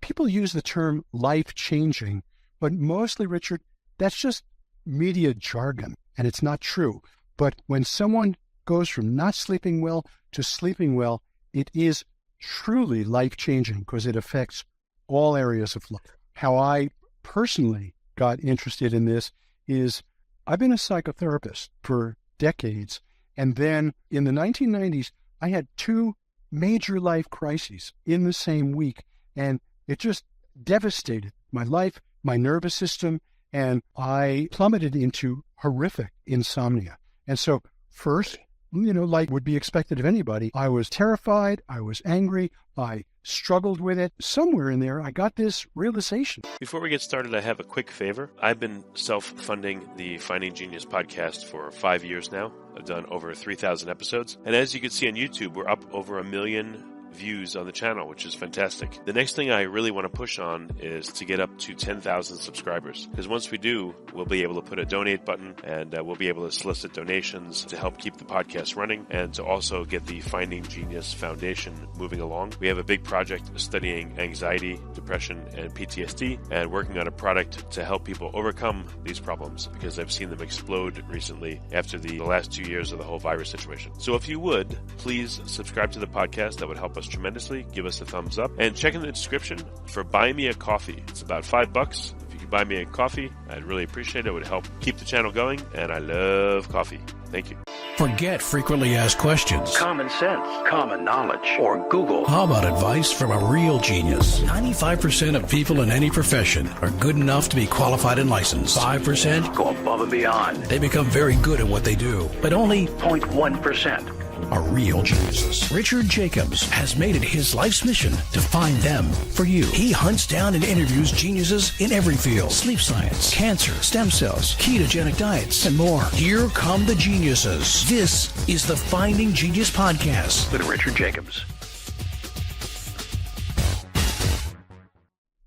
people use the term life-changing, but mostly, Richard, that's just media jargon, and it's not true. But when someone goes from not sleeping well to sleeping well, it is truly life-changing because it affects all areas of life. How I personally got interested in this is I've been a psychotherapist for decades, and then in the 1990s, I had two major life crises in the same week, and it just devastated my life, my nervous system, and I plummeted into horrific insomnia. And so first, like would be expected of anybody, I was terrified, I was angry, I struggled with it. Somewhere in there, I got this realization. Before we get started, I have a quick favor. I've been self-funding the Finding Genius podcast for 5 years now. I've done over 3,000 episodes. And as you can see on YouTube, we're up over 1 million views on the channel, which is fantastic. The next thing I really want to push on is to get up to 10,000 subscribers, because once we do, we'll be able to put a donate button, and we'll be able to solicit donations to help keep the podcast running and to also get the Finding Genius Foundation moving along. We have a big project studying anxiety, depression, and PTSD, and working on a product to help people overcome these problems, because I've seen them explode recently after the last 2 years of the whole virus situation. So if you would, please subscribe to the podcast. That would help us tremendously. Give us a thumbs up, and check in the description for Buy Me a Coffee. It's about $5. If you could buy me a coffee, I'd really appreciate it. It would help keep the channel going, and I love coffee. Thank you. Forget frequently asked questions, common sense, common knowledge, or Google. How about advice from a real genius? 95% of people in any profession are good enough to be qualified and licensed. 5% go above and beyond. They become very good at what they do, but only 0.1% are real geniuses. Richard Jacobs has made it his life's mission to find them for you. He hunts down and interviews geniuses in every field: sleep science, cancer, stem cells, ketogenic diets, and more. Here come the geniuses. This is the Finding Genius Podcast with Richard Jacobs.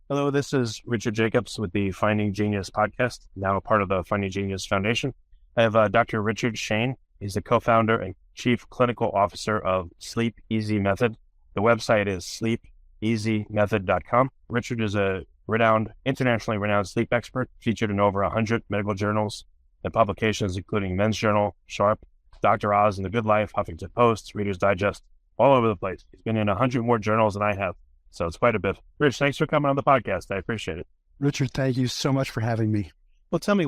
Hello, this is Richard Jacobs with the Finding Genius Podcast, now a part of the Finding Genius Foundation. I have Dr. Richard Shane. He's the co-founder and chief clinical officer of Sleep Easy Method. The website is sleepeasymethod.com. Richard is a internationally renowned sleep expert, featured in over 100 medical journals and publications, including Men's Journal, Sharp, Dr. Oz and the Good Life, Huffington Post, Reader's Digest, all over the place. He's been in 100 more journals than I have, so it's quite a bit. Rich, thanks for coming on the podcast. I appreciate it. Richard, thank you so much for having me. Well, tell me,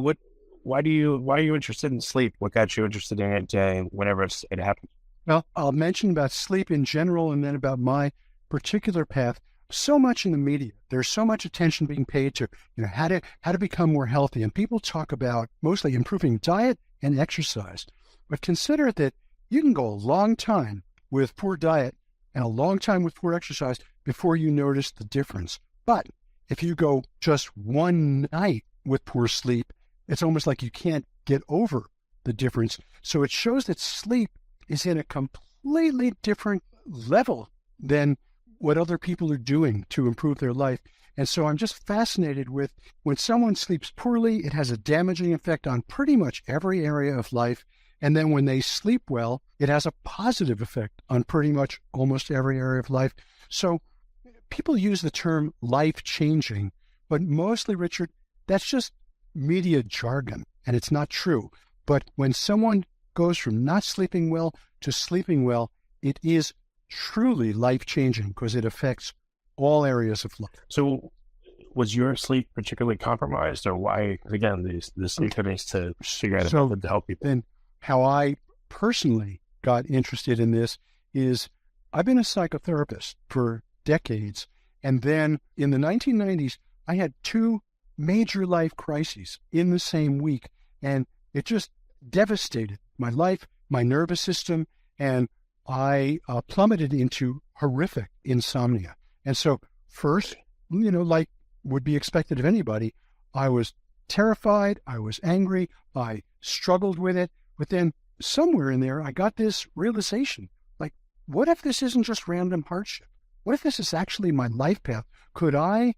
why are you interested in sleep? What got you interested in it whenever it happened? Well, I'll mention about sleep in general and then about my particular path. So much in the media, there's so much attention being paid to how to become more healthy, and people talk about mostly improving diet and exercise. But consider that you can go a long time with poor diet and a long time with poor exercise before you notice the difference. But if you go just one night with poor sleep, it's almost like you can't get over the difference. So it shows that sleep is in a completely different level than what other people are doing to improve their life. And so I'm just fascinated with when someone sleeps poorly, it has a damaging effect on pretty much every area of life. And then when they sleep well, it has a positive effect on pretty much almost every area of life. So people use the term life-changing, but mostly, Richard, that's just media jargon, and it's not true. But when someone goes from not sleeping well to sleeping well, it is truly life-changing because it affects all areas of life. So was your sleep particularly compromised, or why, again, the sleep companies to figure out how to help people? Then how I personally got interested in this is I've been a psychotherapist for decades, and then in the 1990s, I had two major life crises in the same week, and it just devastated my life, my nervous system, and I plummeted into horrific insomnia. And so first, like would be expected of anybody, I was terrified, I was angry, I struggled with it, but then somewhere in there, I got this realization, like, what if this isn't just random hardship? What if this is actually my life path? Could I,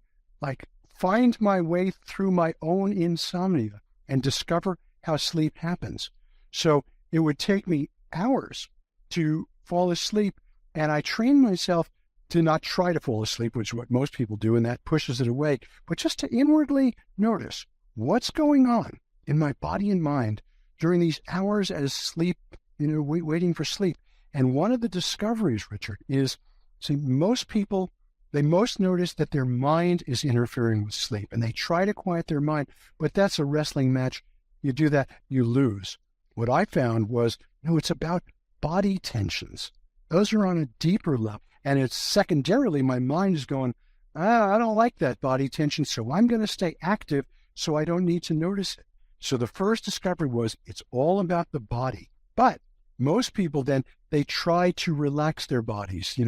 find my way through my own insomnia and discover how sleep happens? So it would take me hours to fall asleep, and I trained myself to not try to fall asleep, which is what most people do, and that pushes it away, but just to inwardly notice what's going on in my body and mind during these hours as sleep, waiting for sleep. And one of the discoveries, Richard, is, see, most people, they most notice that their mind is interfering with sleep, and they try to quiet their mind, but that's a wrestling match. You do that, you lose. What I found was, no, it's about body tensions. Those are on a deeper level. And it's secondarily, my mind is going, I don't like that body tension, so I'm going to stay active so I don't need to notice it. So the first discovery was it's all about the body. But most people then, they try to relax their bodies,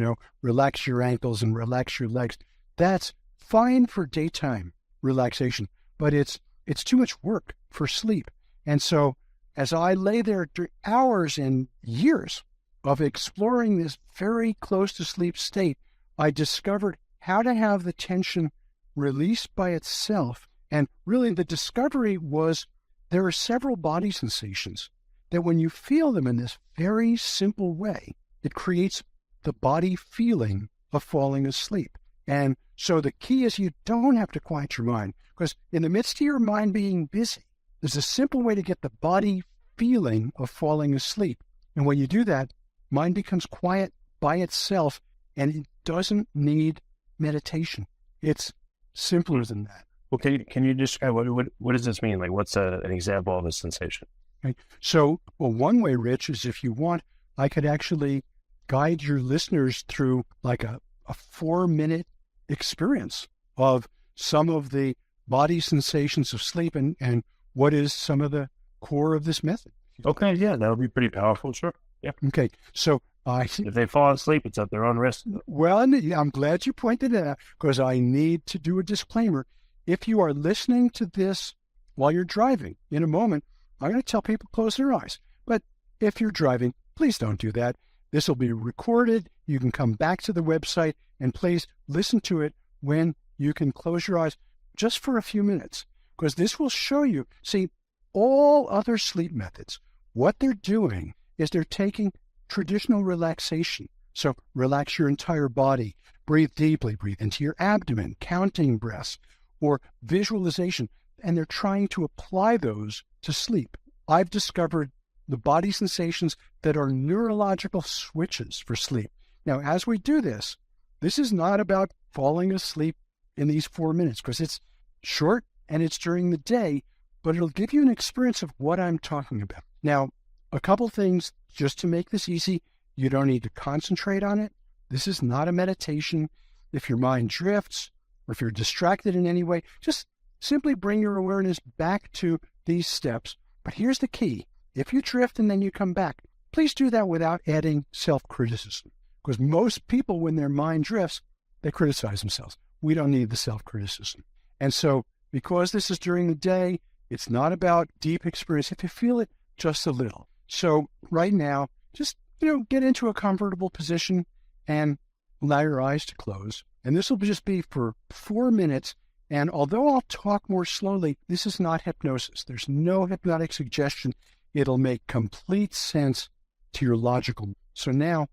relax your ankles and relax your legs. That's fine for daytime relaxation, but it's too much work for sleep. And so as I lay there hours and years of exploring this very close to sleep state, I discovered how to have the tension released by itself. And really the discovery was there are several body sensations that when you feel them in this very simple way, it creates the body feeling of falling asleep. And so the key is you don't have to quiet your mind, because in the midst of your mind being busy, there's a simple way to get the body feeling of falling asleep. And when you do that, mind becomes quiet by itself, and it doesn't need meditation. It's simpler than that. Well, can you describe what does this mean? Like, what's an example of a sensation? Okay. So, one way, Rich, is if you want, I could actually guide your listeners through like a 4-minute experience of some of the body sensations of sleep and what is some of the core of this method. Okay, yeah, that would be pretty powerful, sure. Yeah. Okay, so if they fall asleep, it's at their own risk. Well, I'm glad you pointed it out, because I need to do a disclaimer. If you are listening to this while you're driving, in a moment, I'm going to tell people close their eyes. But if you're driving, please don't do that. This will be recorded. You can come back to the website and please listen to it when you can close your eyes just for a few minutes, because this will show you, see, all other sleep methods, what they're doing is they're taking traditional relaxation. So relax your entire body, breathe deeply, breathe into your abdomen, counting breaths, or visualization, and they're trying to apply those to sleep. I've discovered the body sensations that are neurological switches for sleep. Now, as we do this, this is not about falling asleep in these 4 minutes, because it's short and it's during the day, but it'll give you an experience of what I'm talking about. Now, a couple things just to make this easy. You don't need to concentrate on it. This is not a meditation. If your mind drifts or if you're distracted in any way, just simply bring your awareness back to these steps. But here's the key. If you drift and then you come back, please do that without adding self-criticism, because most people, when their mind drifts, they criticize themselves. We don't need the self-criticism. And so because this is during the day, it's not about deep experience. If you feel it, just a little. So right now, just, get into a comfortable position and allow your eyes to close. And this will just be for 4 minutes. And although I'll talk more slowly, this is not hypnosis. There's no hypnotic suggestion. It'll make complete sense to your logical. So now,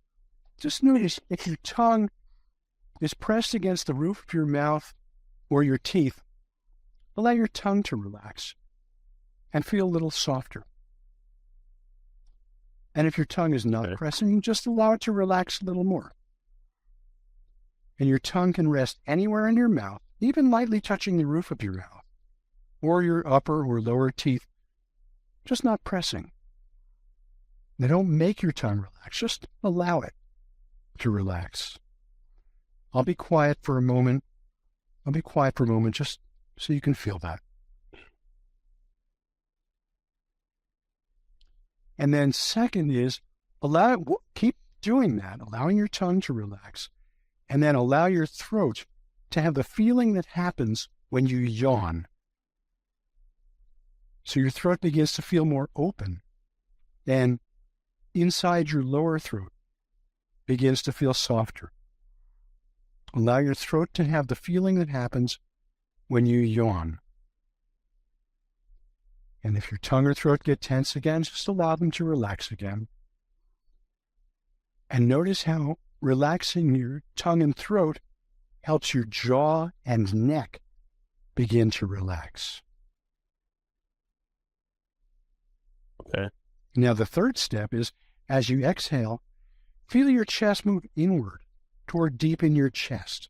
just notice if your tongue is pressed against the roof of your mouth or your teeth, allow your tongue to relax and feel a little softer. And if your tongue is not pressing, just allow it to relax a little more. And your tongue can rest anywhere in your mouth, even lightly touching the roof of your mouth, or your upper or lower teeth, just not pressing. Now, don't make your tongue relax, just allow it to relax. I'll be quiet for a moment. Just so you can feel that. And then second is keep doing that, allowing your tongue to relax, and then allow your throat to have the feeling that happens when you yawn. So your throat begins to feel more open, and inside your lower throat begins to feel softer. Allow your throat to have the feeling that happens when you yawn. And if your tongue or throat get tense again, just allow them to relax again. And notice how relaxing your tongue and throat helps your jaw and neck begin to relax. Okay. Now, the third step is, as you exhale, feel your chest move inward toward deep in your chest.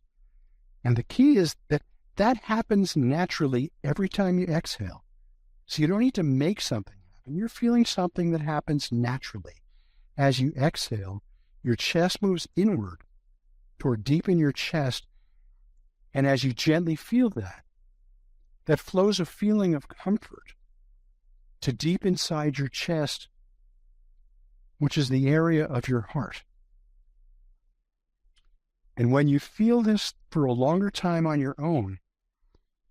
And the key is that happens naturally every time you exhale. So you don't need to make something happen. You're feeling something that happens naturally. As you exhale, your chest moves inward toward deep in your chest. And as you gently feel that flows a feeling of comfort to deep inside your chest, which is the area of your heart. And when you feel this for a longer time on your own,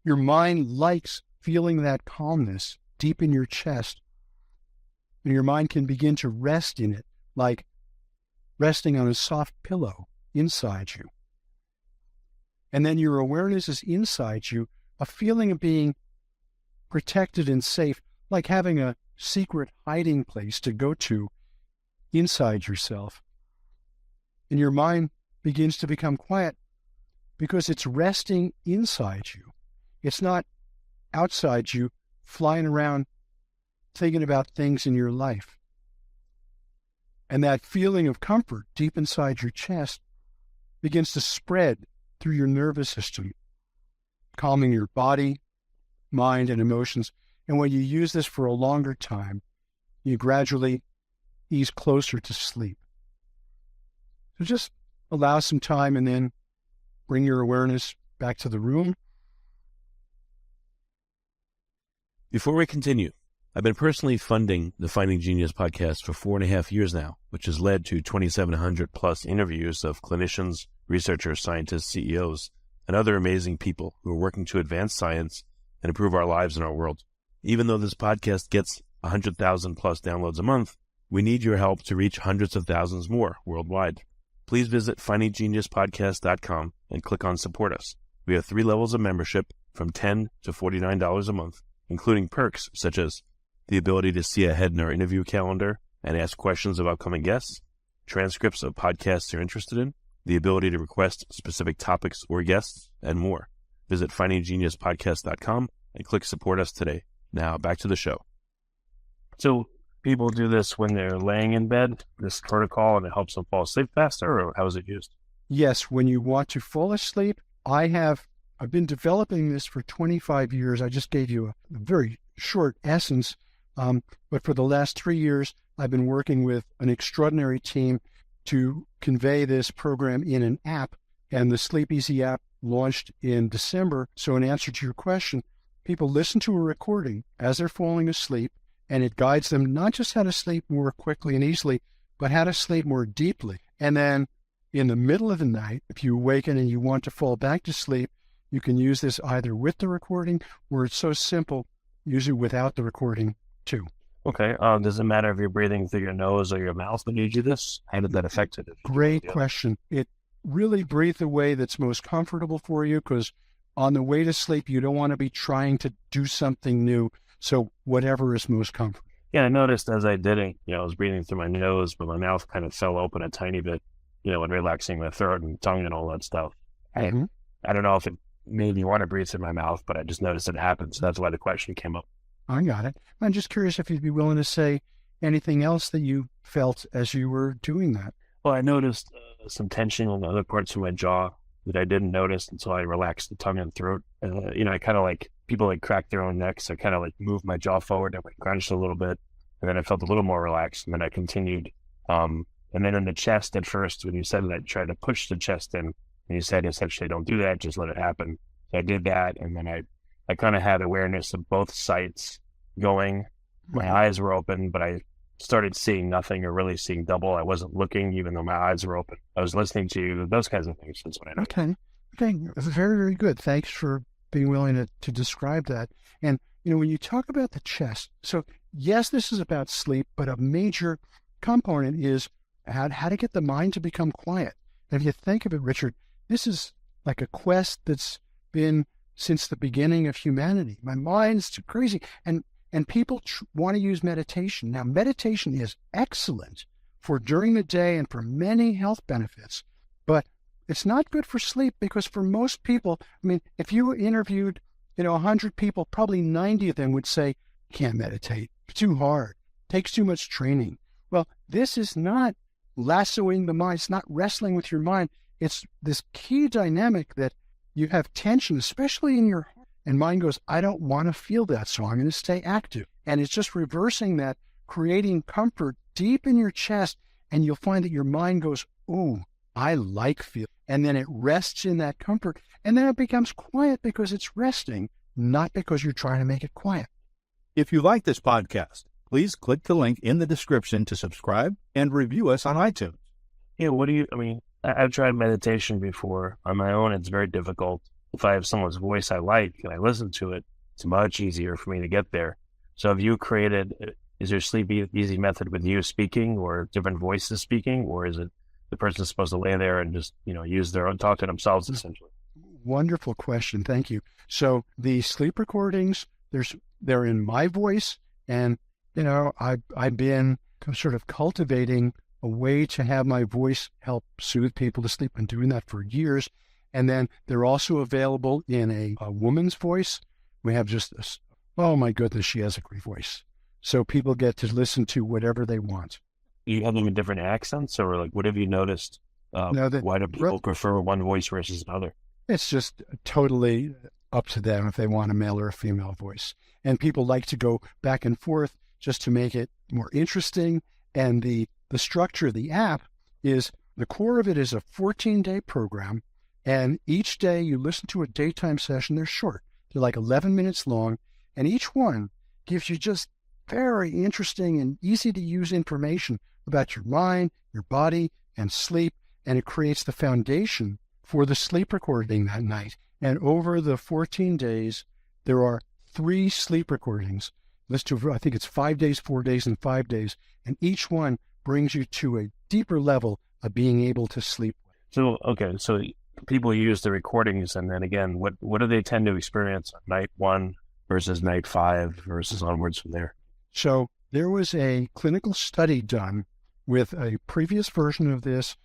your mind likes feeling that calmness deep in your chest, and your mind can begin to rest in it, like resting on a soft pillow inside you. And then your awareness is inside you, a feeling of being protected and safe, like having a secret hiding place to go to inside yourself. And your mind begins to become quiet because it's resting inside you. It's not outside you, flying around thinking about things in your life. And that feeling of comfort deep inside your chest begins to spread through your nervous system, calming your body, mind, and emotions. And when you use this for a longer time, you gradually ease closer to sleep. So just allow some time and then bring your awareness back to the room. Before we continue, I've been personally funding the Finding Genius podcast for 4.5 years now, which has led to 2,700 plus interviews of clinicians, researchers, scientists, CEOs, and other amazing people who are working to advance science and improve our lives and our world. Even though this podcast gets 100,000 plus downloads a month, we need your help to reach hundreds of thousands more worldwide. Please visit findinggeniuspodcast.com and click on Support Us. We have 3 levels of membership from $10 to $49 a month, including perks such as the ability to see ahead in our interview calendar and ask questions of upcoming guests, transcripts of podcasts you're interested in, the ability to request specific topics or guests, and more. Visit findinggeniuspodcast.com and click Support Us today. Now, back to the show. So people do this when they're laying in bed, this protocol, and it helps them fall asleep faster, or how is it used? Yes, when you want to fall asleep, I've been developing this for 25 years. I just gave you a very short essence, but for the last 3 years, I've been working with an extraordinary team to convey this program in an app, and the Sleep Easy app launched in December. So in answer to your question, people listen to a recording as they're falling asleep, and it guides them not just how to sleep more quickly and easily, but how to sleep more deeply. And then in the middle of the night, if you awaken and you want to fall back to sleep, you can use this either with the recording, or it's so simple, use it without the recording too. Okay. Does it matter if you're breathing through your nose or your mouth when you do this? How did that affect it? Great question. It really breathe the way that's most comfortable for you, because on the way to sleep, you don't want to be trying to do something new. So whatever is most comfortable. Yeah, I noticed as I did it, I was breathing through my nose, but my mouth kind of fell open a tiny bit, and relaxing my throat and tongue and all that stuff. Mm-hmm. I don't know if it made me want to breathe through my mouth, but I just noticed it happened. So that's why the question came up. I got it. I'm just curious if you'd be willing to say anything else that you felt as you were doing that. Well, I noticed some tension on the other parts of my jaw that I didn't notice until I relaxed the tongue and throat. I kind of like, people like crack their own necks. I kind of like moved my jaw forward and crunched a little bit. And then I felt a little more relaxed, and then I continued. And then in the chest at first, when you said that, I tried to push the chest in, and you said essentially don't do that, just let it happen. So I did that, and then I kind of had awareness of both sides going. My eyes were open, but I started seeing nothing or really seeing double. I wasn't looking, even though my eyes were open. I was listening to you, those kinds of things. That's what I know. Okay. Very, very good. Thanks for being willing to describe that. And, when you talk about the chest, so yes, this is about sleep, but a major component is how to get the mind to become quiet. And if you think of it, Richard, this is like a quest that's been since the beginning of humanity. My mind's too crazy. And people want to use meditation. Now, meditation is excellent for during the day and for many health benefits. But it's not good for sleep because for most people, I mean, if you interviewed, 100 people, probably 90 of them would say, can't meditate. It's too hard. Takes too much training. Well, this is not lassoing the mind. It's not wrestling with your mind. It's this key dynamic that you have tension, especially in your heart. And mind goes, I don't want to feel that, so I'm going to stay active. And it's just reversing that, creating comfort deep in your chest. And you'll find that your mind goes, ooh, I like feeling. And then it rests in that comfort. And then it becomes quiet because it's resting, not because you're trying to make it quiet. If you like this podcast, please click the link in the description to subscribe and review us on iTunes. Yeah, I've tried meditation before on my own. It's very difficult. If I have someone's voice I like and I listen to it, it's much easier for me to get there. So have you is there Sleep Easy method with you speaking or different voices speaking, or is it the person's supposed to lay there and just, use their own, talk to themselves essentially? Wonderful question. Thank you. So the sleep recordings, they're in my voice, and I've been sort of cultivating a way to have my voice help soothe people to sleep. Been doing that for years. And then they're also available in a woman's voice. We have just this, oh my goodness, she has a great voice. So people get to listen to whatever they want. You have them in different accents, or what have you noticed? Why do people prefer one voice versus another? It's just totally up to them if they want a male or a female voice. And people like to go back and forth just to make it more interesting. And the structure of the app is, the core of it is a 14-day program. And each day you listen to a daytime session. They're short. They're like 11 minutes long. And each one gives you just very interesting and easy to use information about your mind, your body, and sleep. And it creates the foundation for the sleep recording that night. And over the 14 days, there are 3 sleep recordings. I think it's 5 days, 4 days, and 5 days. And each one brings you to a deeper level of being able to sleep. So people use the recordings, and then again, what do they tend to experience on night 1 versus night 5 versus onwards from there? So there was a clinical study done with a previous version of this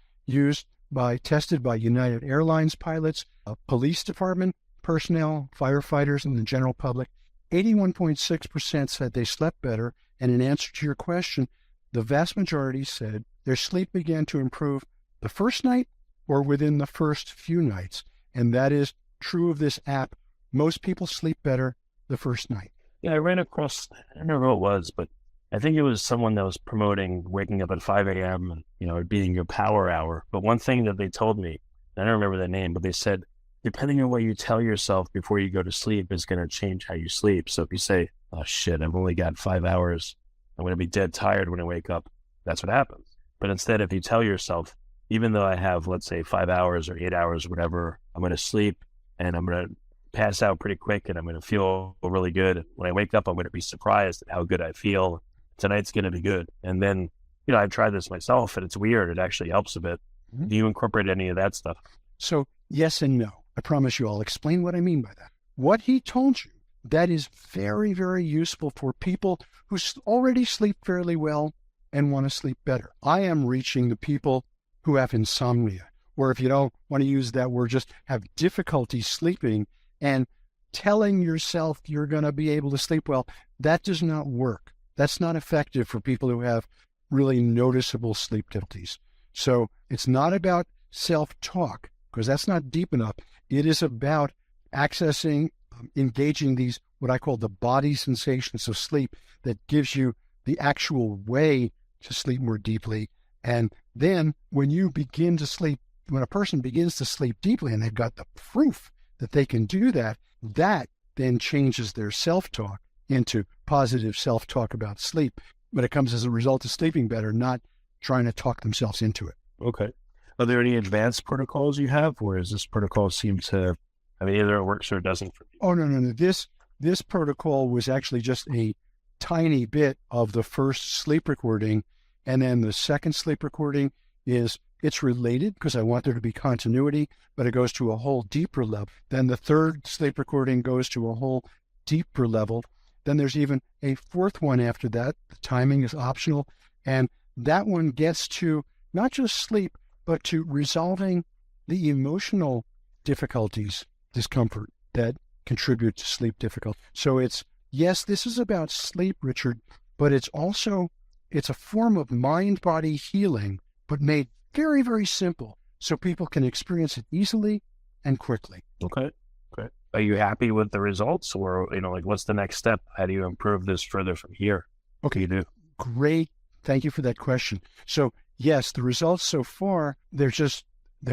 tested by United Airlines pilots, police department personnel, firefighters, and the general public. 81.6% said they slept better. And in answer to your question, the vast majority said their sleep began to improve the first night or within the first few nights. And that is true of this app. Most people sleep better the first night. Yeah, I ran across, I don't know who it was, but I think it was someone that was promoting waking up at 5 a.m. and, it being your power hour. But one thing that they told me, I don't remember the name, but they said, depending on what you tell yourself before you go to sleep is going to change how you sleep. So if you say, oh shit, I've only got 5 hours, I'm going to be dead tired when I wake up, that's what happens. But instead, if you tell yourself, even though I have, let's say, 5 hours or 8 hours, whatever, I'm going to sleep and I'm going to pass out pretty quick and I'm going to feel really good. When I wake up, I'm going to be surprised at how good I feel. Tonight's going to be good. And then, I've tried this myself and it's weird. It actually helps a bit. Mm-hmm. Do you incorporate any of that stuff? So yes and no. I promise you I'll explain what I mean by that. What he told you, that is very, very useful for people who already sleep fairly well and want to sleep better. I am reaching the people who have insomnia, or if you don't want to use that word, just have difficulty sleeping, and telling yourself you're going to be able to sleep well, that does not work. That's not effective for people who have really noticeable sleep difficulties. So it's not about self-talk, because that's not deep enough. It is about accessing, engaging these, what I call the body sensations of sleep, that gives you the actual way to sleep more deeply. And then when you begin to sleep, when a person begins to sleep deeply and they've got the proof that they can do that, that then changes their self-talk into positive self-talk about sleep. But it comes as a result of sleeping better, not trying to talk themselves into it. Okay. Are there any advanced protocols you have, or does this protocol seem to, either it works or it doesn't for you? Oh, no. This protocol was actually just a tiny bit of the first sleep recording. And then the second sleep recording it's related because I want there to be continuity, but it goes to a whole deeper level. Then the third sleep recording goes to a whole deeper level. Then there's even a fourth one after that. The timing is optional. And that one gets to not just sleep, but to resolving the emotional difficulties, discomfort that contribute to sleep difficulty. So yes, this is about sleep, Richard, but it's a form of mind-body healing, but made very, very simple so people can experience it easily and quickly. Okay. Are you happy with the results, or, what's the next step? How do you improve this further from here? Okay. You do. Great. Thank you for that question. So yes, the results so far, they're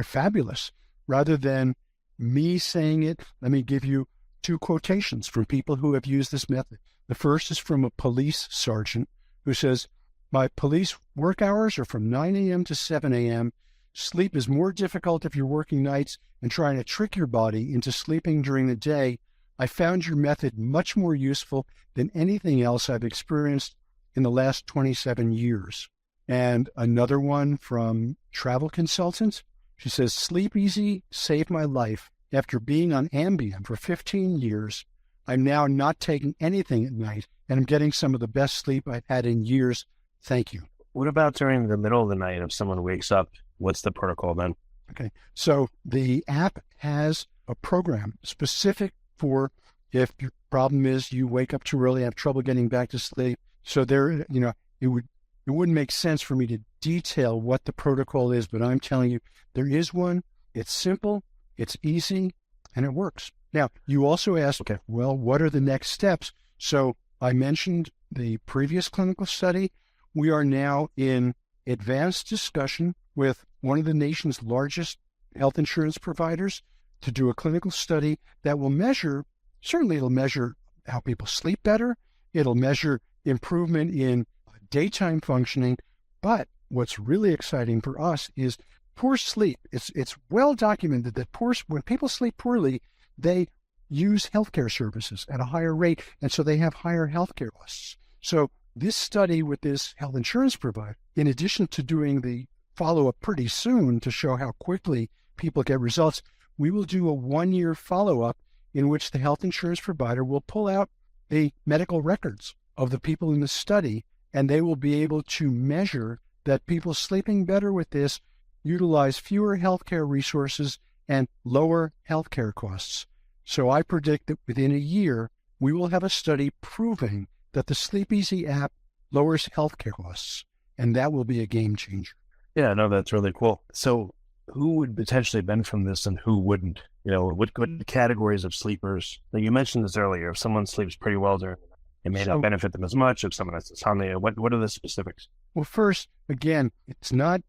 fabulous. Rather than me saying it, let me give you 2 quotations from people who have used this method. The first is from a police sergeant who says, "My police work hours are from 9 a.m. to 7 a.m. Sleep is more difficult if you're working nights and trying to trick your body into sleeping during the day. I found your method much more useful than anything else I've experienced in the last 27 years. And another one from travel consultant. She says, "Sleep Easy saved my life. After being on Ambien for 15 years, I'm now not taking anything at night, and I'm getting some of the best sleep I've had in years. Thank you." What about during the middle of the night if someone wakes up? What's the protocol then? Okay, so the app has a program specific for if your problem is you wake up too early, have trouble getting back to sleep. So it wouldn't make sense for me to detail what the protocol is, but I'm telling you, there is one. It's simple, it's easy, and it works. Now, you also asked, okay, well, what are the next steps? So I mentioned the previous clinical study. We are now in advanced discussion with one of the nation's largest health insurance providers to do a clinical study that will measure, certainly it'll measure how people sleep better. It'll measure improvement in daytime functioning. But what's really exciting for us is poor sleep. It's well documented that when people sleep poorly, they use healthcare services at a higher rate, and so they have higher healthcare costs. So this study with this health insurance provider, in addition to doing the follow-up pretty soon to show how quickly people get results, we will do a 1-year follow-up in which the health insurance provider will pull out the medical records of the people in the study, and they will be able to measure that people sleeping better with this utilize fewer healthcare resources and lower healthcare costs. So I predict that within a year, we will have a study proving that the Sleep Easy app lowers healthcare costs, and that will be a game changer. Yeah, no, that's really cool. So who would potentially benefit from this and who wouldn't? What categories of sleepers? Like you mentioned this earlier, if someone sleeps pretty well during the night, it may not benefit them as much. If someone has insomnia, what are the specifics? Well, first, again, it's not,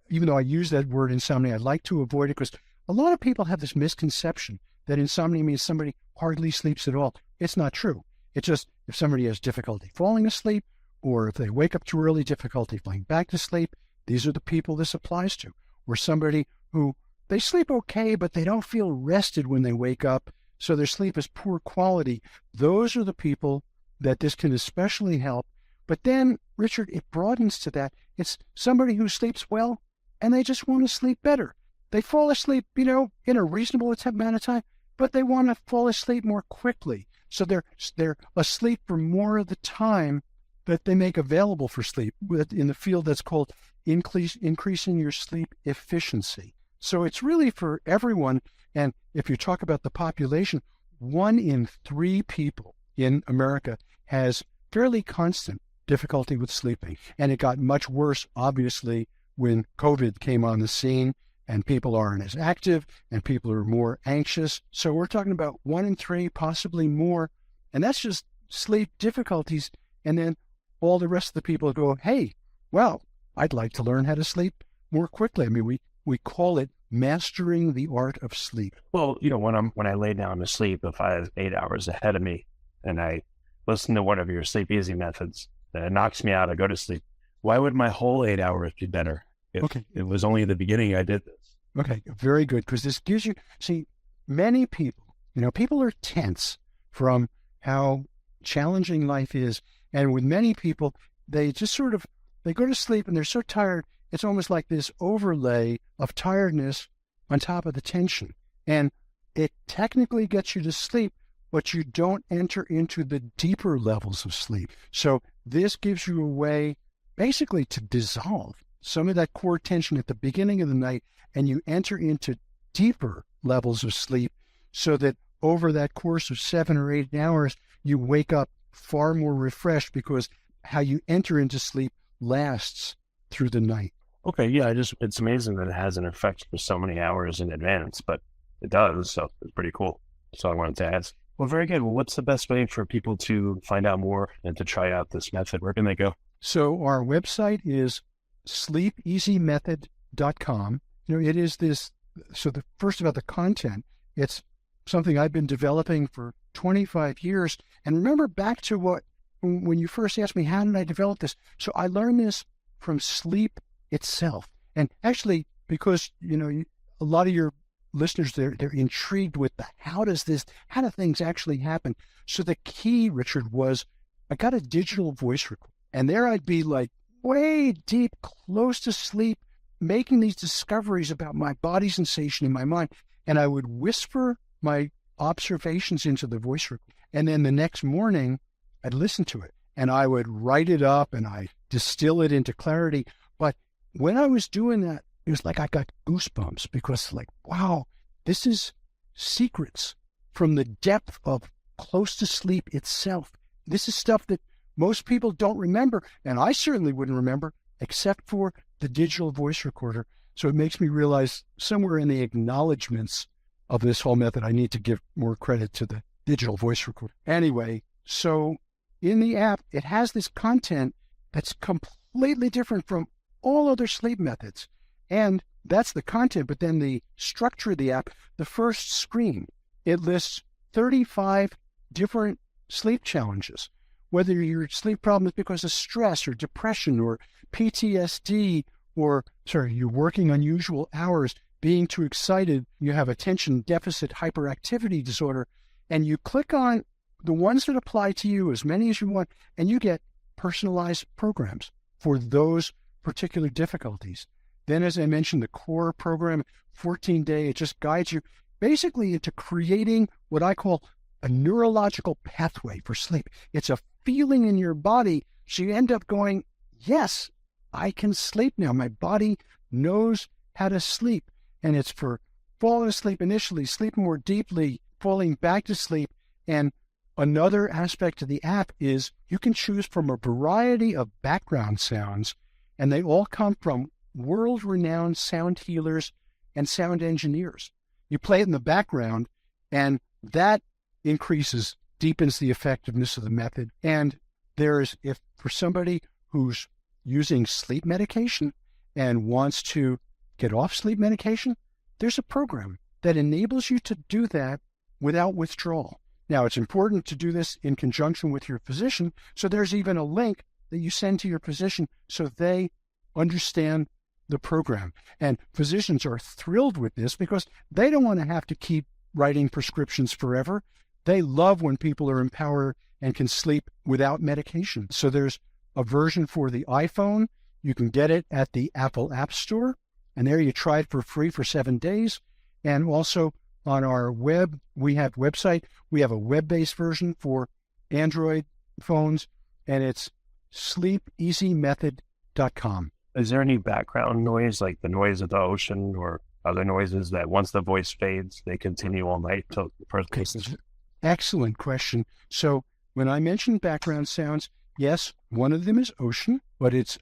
even though I use that word insomnia, I like to avoid it because a lot of people have this misconception that insomnia means somebody hardly sleeps at all. It's not true. It's just if somebody has difficulty falling asleep, or if they wake up too early, difficulty falling back to sleep, these are the people this applies to. Or somebody who, they sleep okay, but they don't feel rested when they wake up, so their sleep is poor quality. Those are the people that this can especially help. But then, Richard, it broadens to that. It's somebody who sleeps well, and they just want to sleep better. They fall asleep, in a reasonable amount of time, but they want to fall asleep more quickly. So they're asleep for more of the time that they make available for sleep in the field that's called increasing your sleep efficiency. So it's really for everyone. And if you talk about the population, 1 in 3 people in America has fairly constant difficulty with sleeping. And it got much worse, obviously, when COVID came on the scene and people aren't as active and people are more anxious. So we're talking about 1 in 3, possibly more. And that's just sleep difficulties. And then all the rest of the people go, hey, well, I'd like to learn how to sleep more quickly. I mean, we call it mastering the art of sleep. Well, when I lay down to sleep, if I have 8 hours ahead of me and I listen to one of your Sleep Easy methods, it knocks me out, I go to sleep. Why would my whole 8 hours be better if it was only at the beginning I did this? Okay, very good, because this gives you, many people, people are tense from how challenging life is. And with many people, they just they go to sleep and they're so tired, it's almost like this overlay of tiredness on top of the tension. And it technically gets you to sleep, but you don't enter into the deeper levels of sleep. So this gives you a way basically to dissolve some of that core tension at the beginning of the night, and you enter into deeper levels of sleep so that over that course of 7 or 8 hours, you wake up far more refreshed because how you enter into sleep lasts through the night. Okay, yeah, it's amazing that it has an effect for so many hours in advance, but it does, so it's pretty cool. So I wanted to ask. Well, very good. Well, what's the best way for people to find out more and to try out this method? Where can they go? So our website is sleepeasymethod.com. It is this, so the first about the content, it's something I've been developing for 25 years. And remember back to when you first asked me, how did I develop this? So I learned this from sleep itself. And actually, because, a lot of your listeners, they're intrigued with how do things actually happen? So the key, Richard, was I got a digital voice recorder, and there I'd be like way deep, close to sleep, making these discoveries about my body sensation in my mind. And I would whisper my observations into the voice recorder. And then the next morning, I'd listen to it and I would write it up and I distill it into clarity. But when I was doing that, it was like I got goosebumps because wow, this is secrets from the depth of close to sleep itself. This is stuff that most people don't remember, and I certainly wouldn't remember except for the digital voice recorder. So it makes me realize somewhere in the acknowledgments of this whole method, I need to give more credit to the digital voice recorder. Anyway, so in the app, it has this content that's completely different from all other sleep methods. And that's the content, but then the structure of the app, the first screen, it lists 35 different sleep challenges. Whether your sleep problem is because of stress or depression or PTSD, or, you're working unusual hours, being too excited, you have attention deficit hyperactivity disorder, and you click on the ones that apply to you, as many as you want, and you get personalized programs for those particular difficulties. Then, as I mentioned, the core program, 14-day, it just guides you basically into creating what I call a neurological pathway for sleep. It's a feeling in your body, so you end up going, yes, I can sleep now. My body knows how to sleep. And it's for falling asleep initially, sleep more deeply, falling back to sleep. And another aspect of the app is you can choose from a variety of background sounds, and they all come from world-renowned sound healers and sound engineers. You play it in the background, and that deepens the effectiveness of the method. And if for somebody who's using sleep medication and wants to get off sleep medication, there's a program that enables you to do that without withdrawal. Now, it's important to do this in conjunction with your physician, so there's even a link that you send to your physician so they understand the program. And physicians are thrilled with this because they don't want to have to keep writing prescriptions forever. They love when people are empowered and can sleep without medication. So there's a version for the iPhone. You can get it at the Apple App Store, and there you try it for free for 7 days. And also on our website, we have a web-based version for Android phones, and it's sleepeasymethod.com. Is there any background noise, like the noise of the ocean or other noises that once the voice fades, they continue all night till the person? Excellent question. So when I mentioned background sounds, yes, one of them is ocean, but it's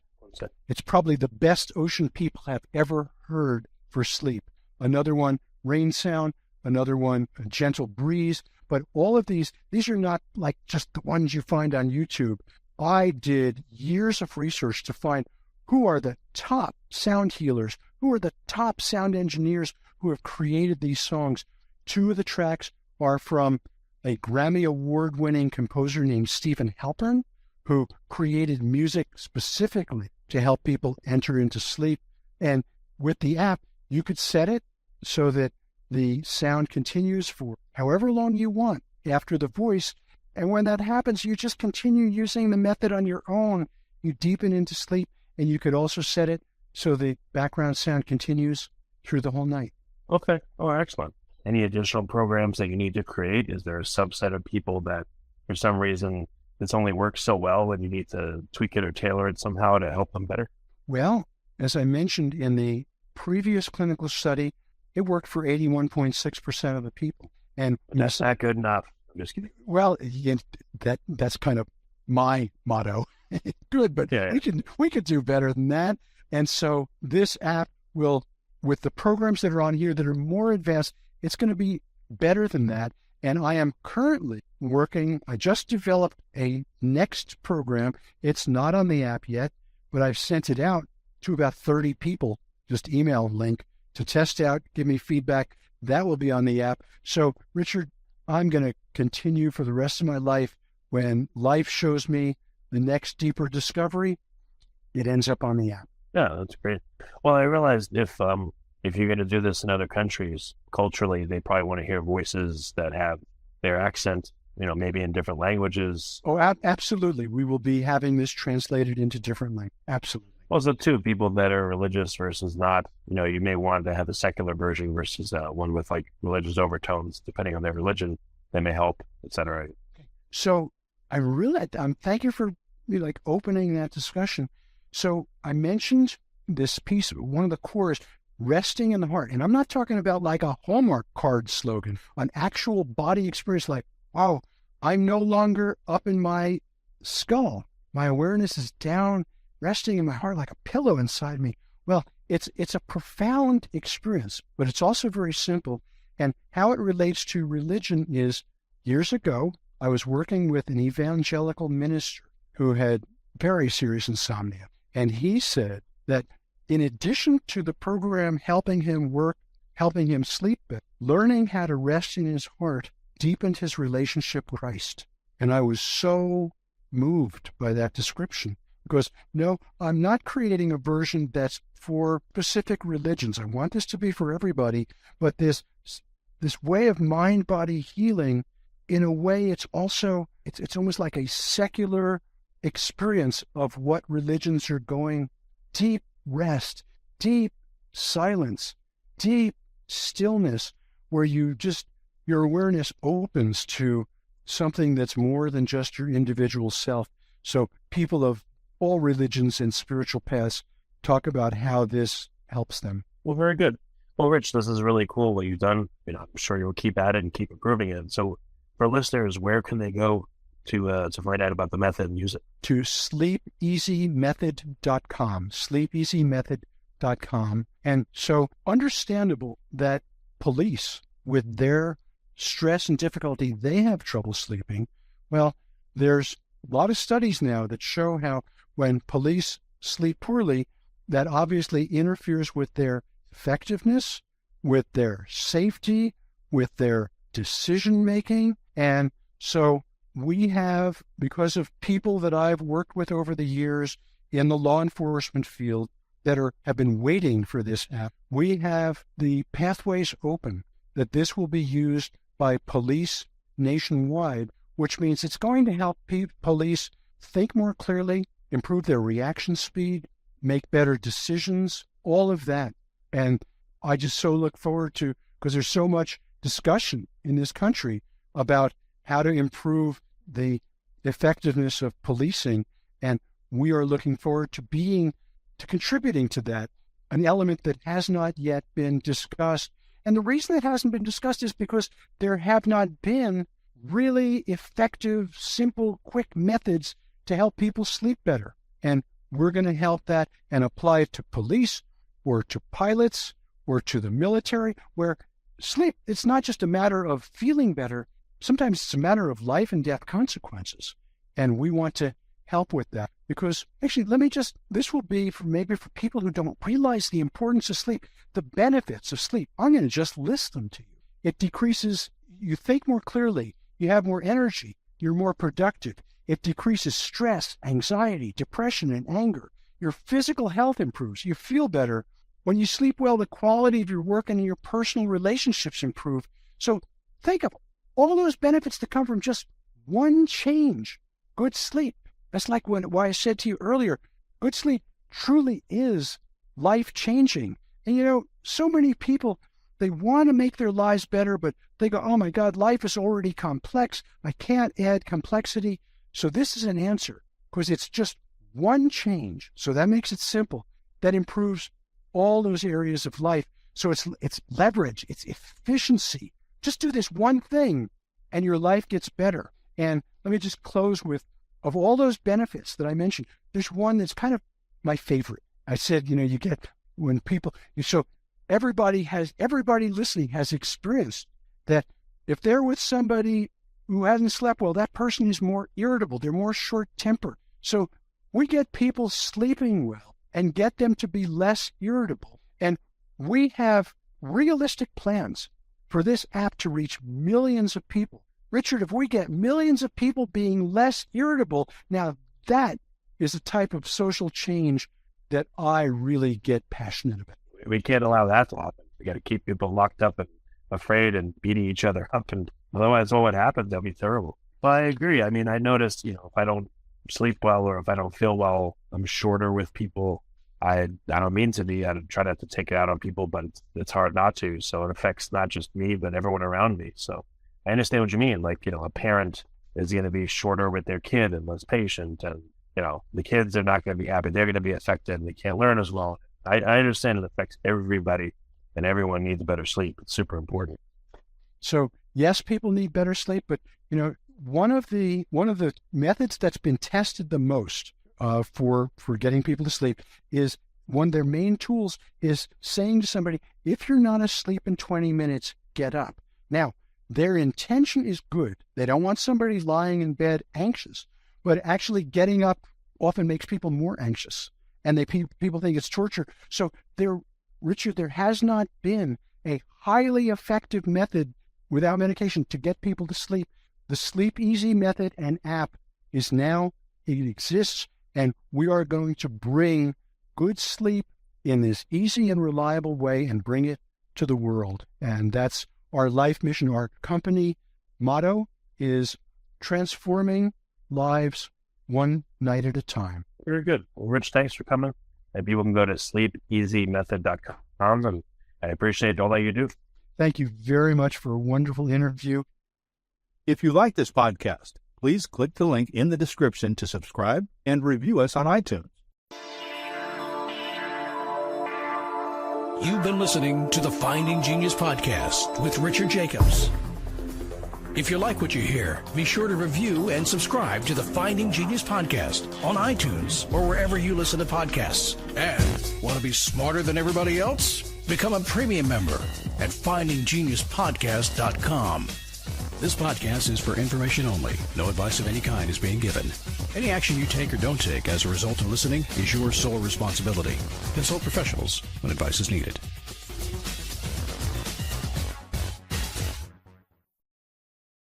probably the best ocean people have ever heard for sleep. Another one, rain sound. Another one, a gentle breeze. But all of these are not like just the ones you find on YouTube. I did years of research to find who are the top sound healers, who are the top sound engineers who have created these songs. 2 of the tracks are from a Grammy Award-winning composer named Stephen Halpern, who created music specifically to help people enter into sleep. And with the app, you could set it so that the sound continues for however long you want after the voice. And when that happens, you just continue using the method on your own. You deepen into sleep, and you could also set it so the background sound continues through the whole night. Okay. Oh, excellent. Any additional programs that you need to create? Is there a subset of people that for some reason this only works so well and you need to tweak it or tailor it somehow to help them better? Well, as I mentioned in the previous clinical study, it worked for 81.6% of the people. And That's not good enough. I'm just kidding. well, that's kind of my motto. Good, but Yeah. we could do better than that. And so this app will, with the programs that are on here that are more advanced, it's going to be better than that. And I am currently working, I just developed a next program. It's not on the app yet, but I've sent it out to about 30 people, just email link to test out, give me feedback. That will be on the app. So, Richard, I'm going to continue for the rest of my life. When life shows me the next deeper discovery, it ends up on the app. Yeah, that's great. Well, I realized if you're going to do this in other countries, culturally, they probably want to hear voices that have their accent, maybe in different languages. Oh, absolutely. We will be having this translated into different languages. Absolutely. Also, too, people that are religious versus not, you may want to have a secular version versus one with like religious overtones, depending on their religion. They may help, etc. So I'm thank you for opening that discussion. So I mentioned this piece, one of the cores, resting in the heart. And I'm not talking about like a Hallmark card slogan, an actual body experience like, wow, I'm no longer up in my skull. My awareness is down, resting in my heart like a pillow inside me. Well, it's a profound experience, but it's also very simple. And how it relates to religion is, years ago, I was working with an evangelical minister who had very serious insomnia. And he said that in addition to the program helping him sleep better, learning how to rest in his heart deepened his relationship with Christ. And I was so moved by that description because, no, I'm not creating a version that's for specific religions. I want this to be for everybody, but this way of mind-body healing, in a way, it's almost like a secular experience of what religions are going. Deep rest, deep silence, deep stillness, where your awareness opens to something that's more than just your individual self. So people of all religions and spiritual paths talk about how this helps them. Well, very good. Well, Rich, this is really cool what you've done. I'm sure you'll keep at it and keep improving it. So for listeners, where can they go to find out about the method and use it? To sleepeasymethod.com, sleepeasymethod.com. And so understandable that police, with their stress and difficulty, they have trouble sleeping. Well, there's a lot of studies now that show how when police sleep poorly, that obviously interferes with their effectiveness, with their safety, with their decision-making. And so we have, because of people that I've worked with over the years in the law enforcement field that have been waiting for this app, we have the pathways open that this will be used by police nationwide, which means it's going to help police think more clearly, improve their reaction speed, make better decisions, all of that. And I just so look forward to, because there's so much discussion in this country about how to improve the effectiveness of policing, and we are looking forward to contributing to that, an element that has not yet been discussed. And the reason it hasn't been discussed is because there have not been really effective, simple, quick methods to help people sleep better. And we're going to help that and apply it to police or to pilots or to the military, where sleep, it's not just a matter of feeling better. Sometimes it's a matter of life and death consequences. And we want to help with that because actually, this will be for people who don't realize the importance of sleep, the benefits of sleep. I'm going to just list them to you. It decreases, you think more clearly, you have more energy, you're more productive. It decreases stress, anxiety, depression, and anger. Your physical health improves. You feel better. When you sleep well, the quality of your work and your personal relationships improve. So think of all those benefits that come from just one change, good sleep. That's like why I said to you earlier, good sleep truly is life-changing. And so many people, they want to make their lives better, but they go, oh my God, life is already complex. I can't add complexity. So this is an answer, because it's just one change. So that makes it simple. that improves all those areas of life. So it's leverage, it's efficiency. Just do this one thing and your life gets better. And let me just close with, of all those benefits that I mentioned, there's one that's kind of my favorite. I said, you get when people, so everybody listening has experienced that if they're with somebody who hasn't slept well, that person is more irritable. They're more short-tempered. So we get people sleeping well and get them to be less irritable. And we have realistic plans for this app to reach millions of people. Richard, if we get millions of people being less irritable, now that is a type of social change that I really get passionate about. We can't allow that to happen. We got to keep people locked up and afraid and beating each other up, and otherwise what would happen, that'll be terrible. But I agree. I mean, I noticed, if I don't sleep well or if I don't feel well, I'm shorter with people. I don't mean to be. I try not to take it out on people, but it's hard not to. So it affects not just me, but everyone around me. So I understand what you mean. Like, a parent is going to be shorter with their kid and less patient, and the kids are not going to be happy. They're going to be affected and they can't learn as well. I understand it affects everybody, and everyone needs better sleep. It's super important. So yes, people need better sleep, but one of the methods that's been tested the most for getting people to sleep is, one of their main tools is saying to somebody, if you're not asleep in 20 minutes, get up. Now, their intention is good. They don't want somebody lying in bed anxious, but actually getting up often makes people more anxious, and people think it's torture. So Richard, there has not been a highly effective method without medication to get people to sleep. The Sleep Easy method and app it exists, and we are going to bring good sleep in this easy and reliable way and bring it to the world. And that's our life mission. Our company motto is transforming lives one night at a time. Very good. Well, Rich, thanks for coming. And people can go to sleepeasymethod.com, and I appreciate all that you do. Thank you very much for a wonderful interview. If you like this podcast, please click the link in the description to subscribe and review us on iTunes. You've been listening to the Finding Genius podcast with Richard Jacobs. If you like what you hear, be sure to review and subscribe to the Finding Genius podcast on iTunes or wherever you listen to podcasts. And want to be smarter than everybody else? Become a premium member at findinggeniuspodcast.com. This podcast is for information only. No advice of any kind is being given. Any action you take or don't take as a result of listening is your sole responsibility. Consult professionals when advice is needed.